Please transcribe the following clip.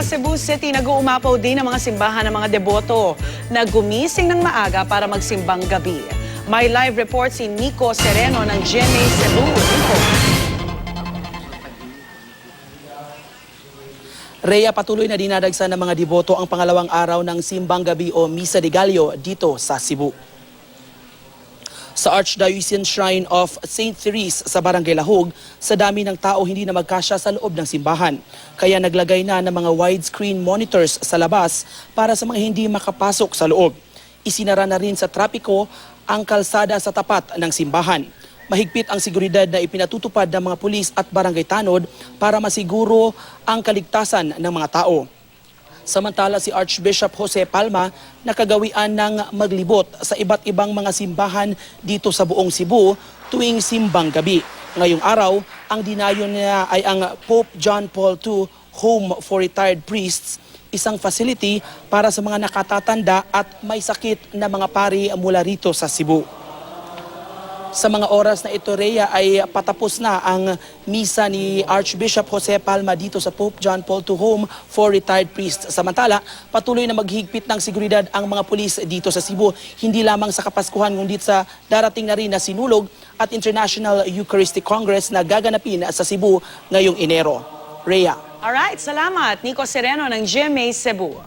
Sa Cebu City, nag-uumapaw din ang mga simbahan ng mga deboto na gumising ng maaga para magsimbang gabi. May live report si Nico Sereno ng GMA Cebu. Nico. Rhea, patuloy na dinadagsa ng mga deboto ang pangalawang araw ng Simbang Gabi o Misa de Gallo dito sa Cebu. Sa Archdiocesan Shrine of St. Therese sa Barangay Lahog, sa dami ng tao hindi na magkasya sa loob ng simbahan. Kaya naglagay na ng mga widescreen monitors sa labas para sa mga hindi makapasok sa loob. Isinara na rin sa trapiko ang kalsada sa tapat ng simbahan. Mahigpit ang seguridad na ipinatutupad ng mga pulis at barangay tanod para masiguro ang kaligtasan ng mga tao. Samantala si Archbishop Jose Palma nakagawian ng maglibot sa iba't ibang mga simbahan dito sa buong Cebu tuwing simbang gabi. Ngayong araw, ang dinayo niya ay ang Pope John Paul II Home for Retired Priests, isang facility para sa mga nakatatanda at may sakit na mga pari mula rito sa Cebu. Sa mga oras na ito, Rhea, ay patapos na ang misa ni Archbishop Jose Palma dito sa Pope John Paul II Home for Retired Priests. Samantala, patuloy na maghigpit ng seguridad ang mga pulis dito sa Cebu, hindi lamang sa Kapaskuhan, kundi sa darating na rin na sinulog at International Eucharistic Congress na gaganapin sa Cebu ngayong Enero. Rhea. Alright, salamat. Nico Sereno ng GMA Cebu.